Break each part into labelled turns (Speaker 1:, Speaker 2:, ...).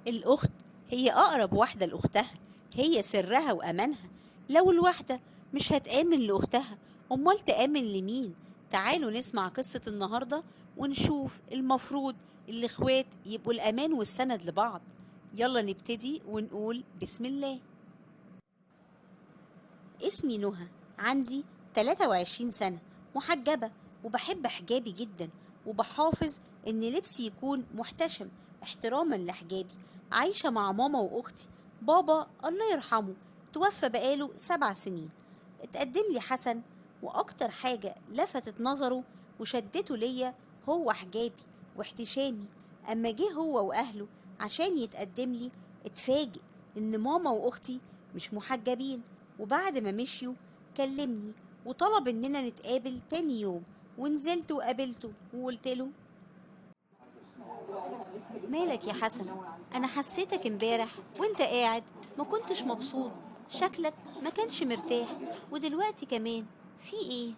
Speaker 1: الأخت هي أقرب واحدة لأختها، هي سرها وأمانها. لو الواحدة مش هتآمن لأختها، أمال تآمن لمين؟ تعالوا نسمع قصة النهاردة ونشوف المفروض الإخوات يبقوا الأمان والسند لبعض. يلا نبتدي ونقول بسم الله. اسمي نهى، عندي 23 سنة، محجبة وبحب حجابي جدا، وبحافظ إن لبسي يكون محتشم احتراما لحجابي. عايشة مع ماما وأختي. بابا الله يرحمه توفى بقاله 7 سنين. اتقدم لي حسن، وأكتر حاجة لفتت نظره وشدته ليا هو حجابي واحتشامي. أما جه هو وأهله عشان يتقدم لي، اتفاجئ إن ماما وأختي مش محجبين. وبعد ما مشيوا كلمني وطلب إننا نتقابل تاني يوم، ونزلت وقابلته وقلت له: مالك يا حسن؟ أنا حسيتك امبارح وانت قاعد ما كنتش مبسوط، شكلك ما كانش مرتاح، ودلوقتي كمان في ايه؟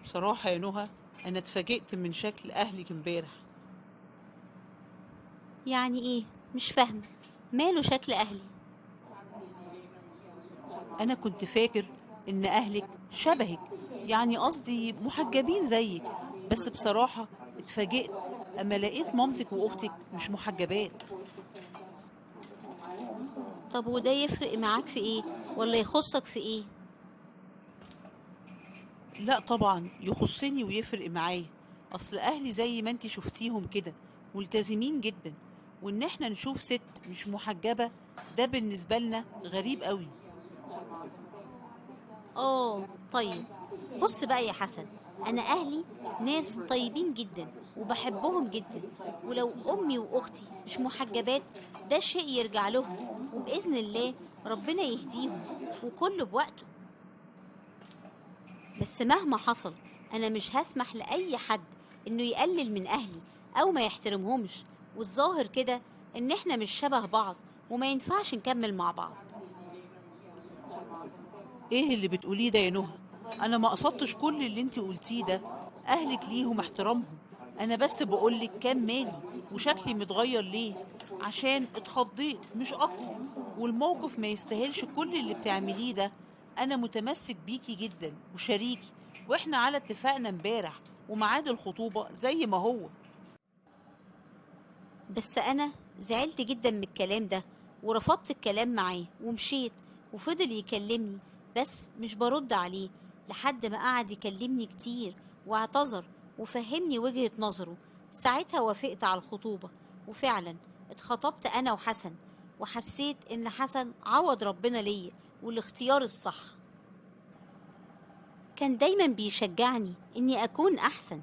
Speaker 2: بصراحة يا نهى، أنا اتفاجئت من شكل أهلك امبارح.
Speaker 1: يعني ايه؟ مش فاهمة، ماله شكل أهلي؟
Speaker 2: أنا كنت فاكر إن أهلك شبهك، يعني قصدي محجبين زيك، بس بصراحة اتفاجئت أما لقيت مامتك وأختك مش محجبات.
Speaker 1: طب وده يفرق معاك في ايه؟ ولا يخصك في ايه؟
Speaker 2: لا طبعا يخصني ويفرق معايا. أصل أهلي زي ما انتي شفتيهم كده ملتزمين جدا، وإن احنا نشوف ست مش محجبة ده بالنسبة لنا غريب قوي.
Speaker 1: طيب، بص بقى يا حسن، أنا أهلي ناس طيبين جدا وبحبهم جدا، ولو أمي وأختي مش محجبات ده شيء يرجع لهم، وبإذن الله ربنا يهديهم، وكله بوقته. بس مهما حصل أنا مش هسمح لأي حد إنه يقلل من أهلي أو ما يحترمهمش، والظاهر كده إن إحنا مش شبه بعض وما ينفعش نكمل مع بعض.
Speaker 2: ايه اللي بتقوليه ده يا نهى؟ انا ما قصدتش كل اللي انت قلتيه ده. اهلك ليهم احترامهم، انا بس بقولك كان مالي وشكلي متغير ليه، عشان اتخضيت مش اكتر، والموقف ما يستاهلش كل اللي بتعمليه ده. انا متمسك بيكي جدا وشريكي، واحنا على اتفاقنا امبارح وميعاد الخطوبة زي ما هو.
Speaker 1: بس أنا زعلت جدا من الكلام ده، ورفضت الكلام معاه ومشيت. وفضل يكلمني بس مش برد عليه، لحد ما قعد يكلمني كتير واعتذر وفهمني وجهة نظره. ساعتها وافقت على الخطوبة، وفعلا اتخطبت أنا وحسن، وحسيت إن حسن عوض ربنا ليا والاختيار الصح. كان دايما بيشجعني إني أكون أحسن،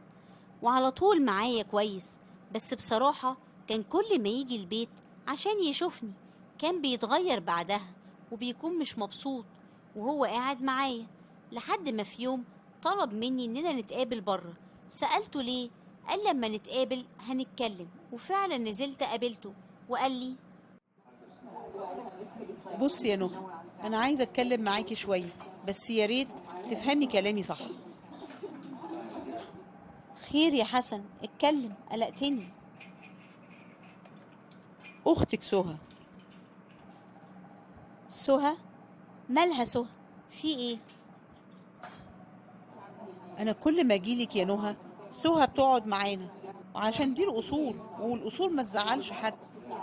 Speaker 1: وعلى طول معايا كويس. بس بصراحة كان كل ما يجي البيت عشان يشوفني كان بيتغير بعدها، وبيكون مش مبسوط وهو قاعد معايا، لحد ما في يوم طلب مني إننا نتقابل بره. سألته ليه؟ قال لما نتقابل هنتكلم، وفعلا نزلت قابلته وقال لي:
Speaker 2: بص يا نهى، انا عايزه اتكلم معاكي شويه، بس يا ريت تفهمي كلامي صح.
Speaker 1: خير يا حسن، اتكلم، قلقتني.
Speaker 2: اختك سهى.
Speaker 1: سهى؟ مالها سهى؟ في ايه؟
Speaker 2: انا كل ما اجيلك يا نهى سهى بتقعد معانا، وعشان دي الاصول، والاصول ما تزعلش حد،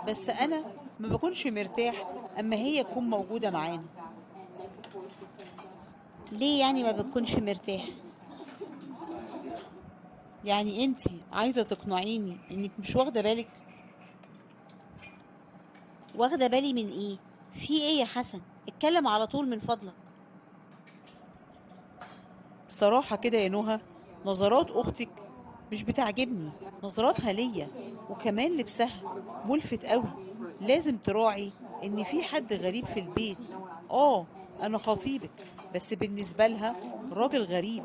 Speaker 2: بس انا ما بكونش مرتاح اما هي تكون موجوده معانا.
Speaker 1: ليه يعني ما بتكونش مرتاح؟
Speaker 2: يعني انتي عايزه تقنعيني انك مش واخده بالك؟
Speaker 1: واخدة بالي من ايه؟ في ايه يا حسن؟ اتكلم على طول من فضلك.
Speaker 2: بصراحه كده يا نهى، نظرات اختك مش بتعجبني، نظراتها ليا، وكمان لبسها ملفت قوي. لازم تراعي ان في حد غريب في البيت. اه، انا خطيبك، بس بالنسبة لها راجل غريب،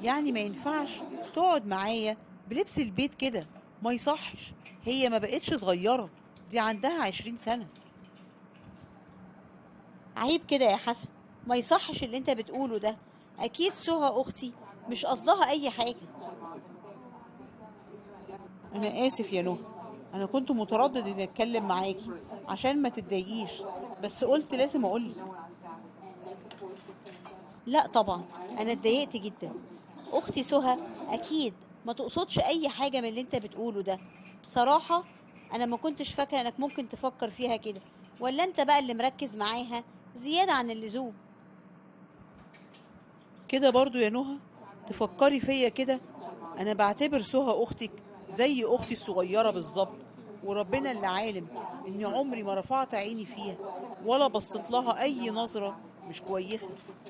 Speaker 2: يعني ما ينفعش تقعد معايا بلبس البيت كده، ما يصحش. هي ما بقتش صغيرة، دي عندها 20 سنة.
Speaker 1: عيب كده يا حسن، ما يصحش اللي انت بتقوله ده. اكيد سهى اختي مش قصدها اي حاجة.
Speaker 2: انا اسف يا نهى، انا كنت متردد اني اتكلم معاكي عشان ما تتضايقيش، بس قلت لازم اقولك.
Speaker 1: لا طبعا، انا اتضايقت جدا. اختي سهى اكيد ما تقصدش اي حاجه من اللي انت بتقوله ده. بصراحه انا ما كنتش فاكره انك ممكن تفكر فيها كده، ولا انت بقى اللي مركز معاها زياده عن اللزوم.
Speaker 2: كده برضو يا نهى تفكري فيا كده؟ انا بعتبر سهى اختك زي اختي الصغيره بالظبط، وربنا اللي عالم اني عمري ما رفعت عيني فيها ولا بصيت لها اي نظره مش كويسه.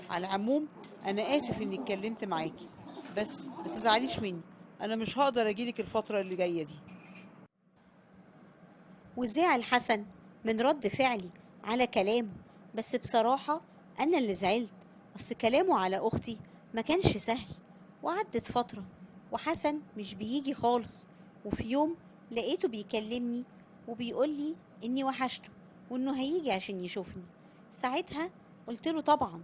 Speaker 2: على العموم انا اسف اني اتكلمت معاكي، بس ما تزعليش مني، انا مش هقدر اجيلك الفتره اللي جايه دي.
Speaker 1: وزعل حسن من رد فعلي على كلامه، بس بصراحة أنا اللي زعلت. أصل كلامه على أختي ما كانش سهل. وعدت فترة وحسن مش بيجي خالص، وفي يوم لقيته بيكلمني وبيقولي إني وحشته وإنه هيجي عشان يشوفني. ساعتها قلت له طبعا،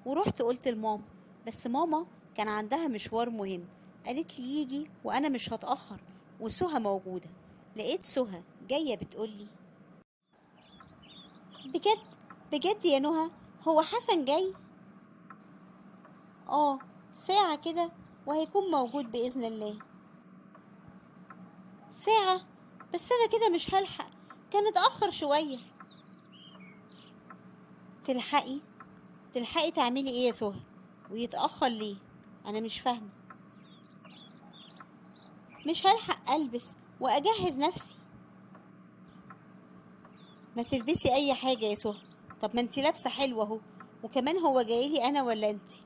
Speaker 1: ورحت قلت لماما، بس ماما كان عندها مشوار مهم، قالت لي يجي وأنا مش هتأخر وسهى موجودة. لقيت سهى جاية بتقولي بجد بجد يا نهى، هو حسن جاي؟ اه، ساعة كده وهيكون موجود بإذن الله. ساعة؟ بس أنا كده مش هلحق، كان اتأخر شوية. تلحقي؟ تلحقي تعملي ايه يا سهى؟ ويتأخر ليه؟ أنا مش فاهمة. مش هلحق ألبس وأجهز نفسي. ما تلبسي أي حاجة يا سهى. طب ما انتي لابسة حلوة اهو، وكمان هو جايلي أنا ولا انتي؟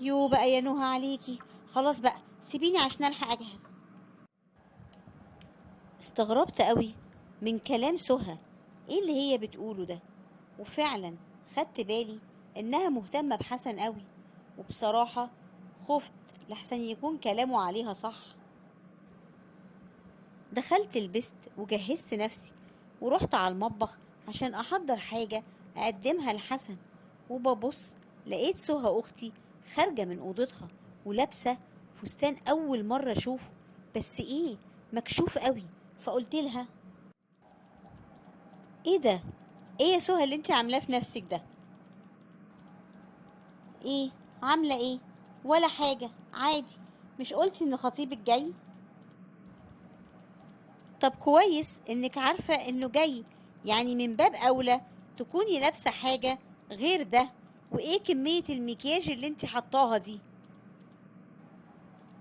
Speaker 1: يو بقى يا نهى عليكي، خلاص بقى سيبيني عشان الحق اجهز. استغربت قوي من كلام سهى، ايه اللي هي بتقوله ده؟ وفعلا خدت بالي انها مهتمة بحسن قوي، وبصراحة خفت لحسن يكون كلامه عليها صح. دخلت لبست وجهزت نفسي ورحت على المطبخ عشان احضر حاجة اقدمها لحسن. وببص لقيت سهى اختي خارجة من اوضتها ولابسة فستان اول مرة اشوفه، بس ايه، مكشوف قوي. فقلت لها ايه ده؟ ايه يا سهى اللي انت عاملاه في نفسك ده؟ ايه؟ عاملة ايه؟ ولا حاجة، عادي. مش قلتي ان خطيبك جاي؟ طب كويس انك عارفة انه جاي، يعني من باب اولى تكوني لابسة حاجة غير ده. وايه كمية المكياج اللي انت حطاها دي؟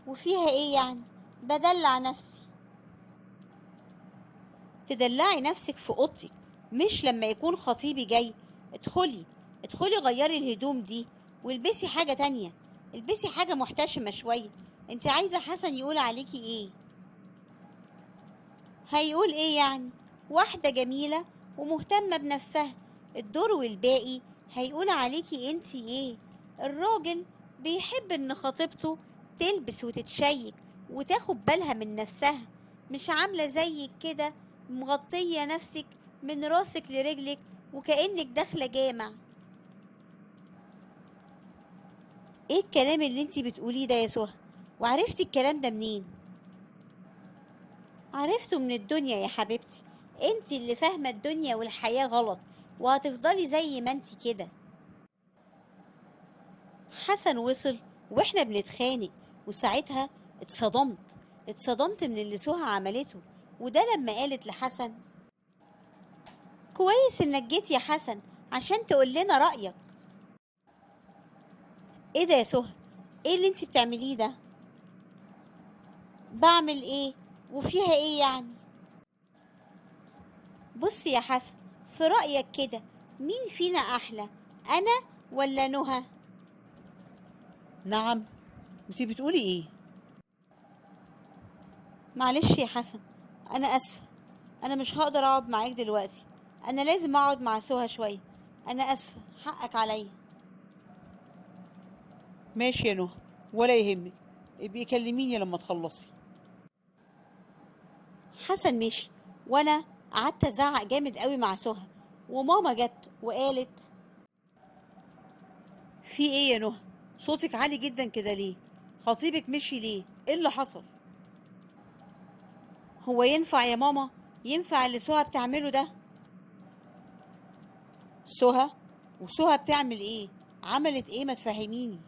Speaker 1: وفيها ايه يعني؟ بدلع نفسي. تدلعي نفسك في اوضتك، مش لما يكون خطيبي جاي. ادخلي، ادخلي غيري الهدوم دي والبسي حاجة تانية. البسي حاجة محتشمة شوية. انت عايزة حسن يقول عليكي ايه؟ هيقول ايه يعني؟ واحدة جميلة ومهتمة بنفسها. الدور والباقي هيقول عليكي انتي ايه؟ الراجل بيحب ان خطيبته تلبس وتتشيك وتاخد بالها من نفسها، مش عاملة زيك كده مغطية نفسك من راسك لرجلك وكأنك داخلة جامع. ايه الكلام اللي انتي بتقوليه ده يا سهى؟ وعرفتي الكلام ده منين؟ عرفته من الدنيا يا حبيبتي. انتي اللي فاهمة الدنيا والحياة غلط، وهتفضلي زي ما انتي كده. حسن وصل واحنا بنتخانق، وساعتها اتصدمت من اللي سهى عملته. وده لما قالت لحسن كويس انك جيت يا حسن عشان تقول لنا رأيك. ايه ده يا سهى؟ ايه اللي انتي بتعمليه ده؟ بعمل ايه؟ وفيها ايه يعني؟ بص يا حسن، في رأيك كده مين فينا أحلى، أنا ولا نهى؟
Speaker 2: نعم، انتي بتقولي ايه؟
Speaker 1: معلش يا حسن، أنا آسفة. أنا مش هقدر أقعد معاك دلوقتي، أنا لازم أقعد مع سهى شوية. أنا آسفة، حقك عليا.
Speaker 2: ماشي يا نهى، ولا يهمك، ابقي كلميني لما تخلصي.
Speaker 1: حسن مشي، وأنا قعدت أزعق جامد قوي مع سهى. وماما جت وقالت
Speaker 2: في ايه يا نهى؟ صوتك عالي جدا كده ليه؟ خطيبك مشي ليه؟ ايه اللي حصل؟
Speaker 1: هو ينفع يا ماما؟ ينفع اللي سهى بتعمله ده؟
Speaker 2: سهى؟ وسهى بتعمل ايه؟ عملت ايه؟ ما تفهميني.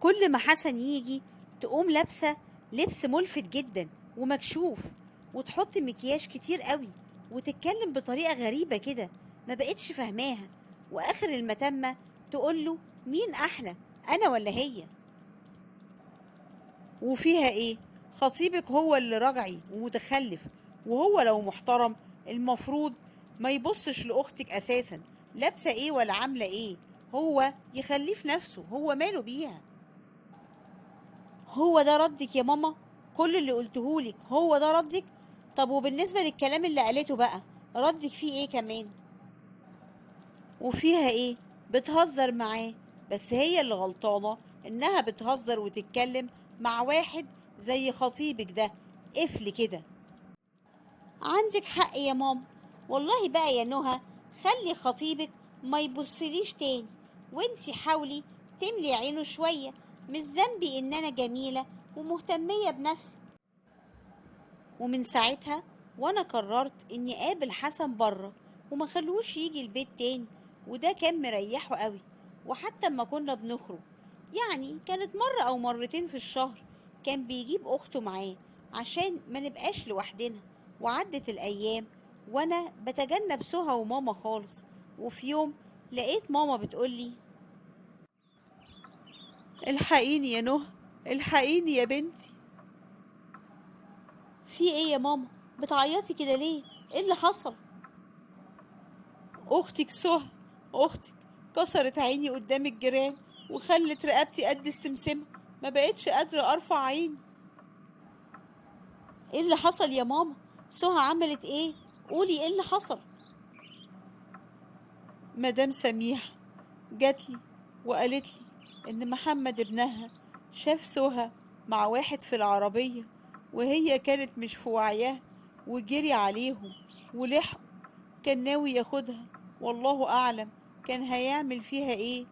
Speaker 1: كل ما حسن يجي تقوم لابسة لبس ملفت جدا ومكشوف، وتحط مكياج كتير قوي، وتتكلم بطريقة غريبة كده ما بقتش فاهماها. وآخر المتمة تقوله مين أحلى، أنا ولا هي؟
Speaker 2: وفيها ايه؟ خطيبك هو اللي رجعي ومتخلف، وهو لو محترم المفروض ما يبصش لاختك اساسا لابسه ايه ولا عامله ايه. هو يخليه في نفسه، هو ماله بيها؟
Speaker 1: هو ده ردك يا ماما؟ كل اللي قلتهولك هو ده ردك؟ طب وبالنسبة للكلام اللي قالته بقى، ردك فيه ايه كمان؟
Speaker 2: وفيها ايه؟ بتهزر معاه، بس هي اللي غلطانه انها بتهزر وتتكلم مع واحد زي خطيبك ده، قفل كده.
Speaker 1: عندك حق يا ماما. والله بقى يا نهى، خلي خطيبك ما يبصليش تاني، وانتي حاولي تملي عينه شوية. مش ذنبي ان انا جميلة ومهتمية بنفسي. ومن ساعتها وانا قررت اني اقابل حسن بره وما خلوش يجي البيت تاني، وده كان مريحه قوي. وحتى اما كنا بنخرج، يعني كانت مرة او مرتين في الشهر، كان بيجيب اخته معاه عشان ما نبقاش لوحدنا. وعدت الايام وانا بتجنب سهى وماما خالص. وفي يوم لقيت ماما بتقولي:
Speaker 2: الحقيني يا نهى، الحقيني يا بنتي.
Speaker 1: في ايه يا ماما؟ بتعيطي كده ليه؟ ايه اللي حصل؟
Speaker 2: اختك سهى، اختك كسرت عيني قدام الجيران وخلت رقبتي قد السمسمة، ما بقتش قادرة ارفع عيني.
Speaker 1: ايه اللي حصل يا ماما؟ سهى عملت ايه؟ قولي ايه اللي حصل.
Speaker 2: مدام سميحة جاتلي وقالت لي ان محمد ابنها شاف سهى مع واحد في العربية، وهي كانت مش في وعيها، وجري عليهم ولحقوا. كان ناوي ياخدها، والله اعلم كان هيعمل فيها ايه.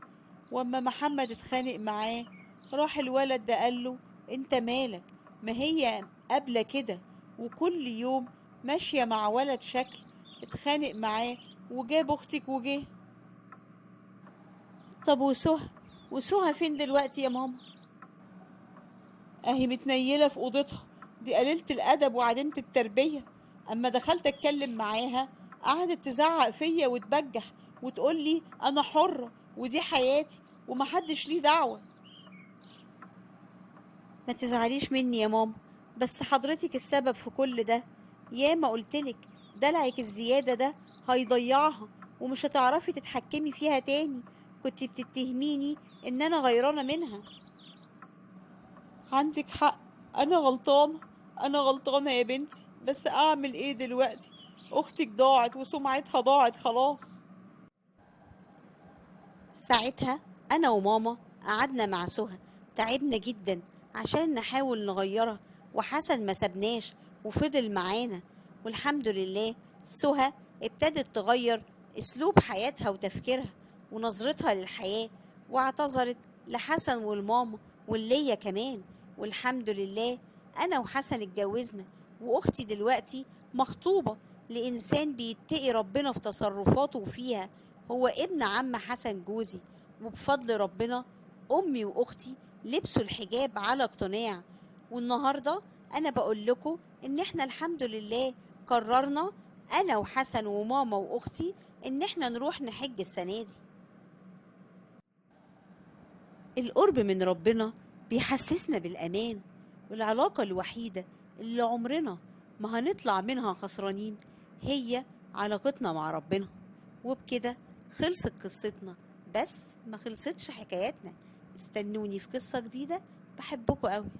Speaker 2: واما محمد اتخانق معاه، راح الولد ده قاله: انت مالك؟ ما هي قابلة كده وكل يوم ماشية مع ولد شكل. اتخانق معاه وجاب اختك وجه.
Speaker 1: طب وسهى؟ وسهى فين دلوقتي يا ماما؟
Speaker 2: اهي متنيلة في اوضتها، دي قليلة الادب وعديمة التربية. اما دخلت اتكلم معاها قعدت تزعق فيا وتبجح وتقولي انا حرة ودي حياتي ومحدش ليه دعوة.
Speaker 1: ما تزعليش مني يا ماما، بس حضرتك السبب في كل ده. ياما قلتلك دلعك الزيادة ده هيضيعها، ومش هتعرفي تتحكمي فيها تاني. كنت بتتهميني ان انا غيرانة منها.
Speaker 2: عندك حق، انا غلطانة، انا غلطانة يا بنتي، بس اعمل ايه دلوقتي؟ اختك ضاعت وسمعتها ضاعت خلاص.
Speaker 1: ساعتها انا وماما قعدنا مع سهى، تعبنا جدا عشان نحاول نغيرها، وحسن ما سبناش وفضل معانا. والحمد لله سهى ابتدت تغير اسلوب حياتها وتفكيرها ونظرتها للحياة، واعتذرت لحسن والماما والليا كمان. والحمد لله انا وحسن اتجوزنا، واختي دلوقتي مخطوبة لإنسان بيتقي ربنا في تصرفاته وفيها. هو ابن عم حسن جوزي. وبفضل ربنا أمي وأختي لبسوا الحجاب على اقتناع. والنهاردة أنا بقول لكم إن إحنا الحمد لله قررنا، أنا وحسن وماما وأختي، إن إحنا نروح نحج السنة دي. القرب من ربنا بيحسسنا بالأمان، والعلاقة الوحيدة اللي عمرنا ما هنطلع منها خسرانين هي علاقتنا مع ربنا. وبكده خلصت قصتنا، بس ما خلصتش حكاياتنا. استنوني في قصة جديدة. بحبكم قوي.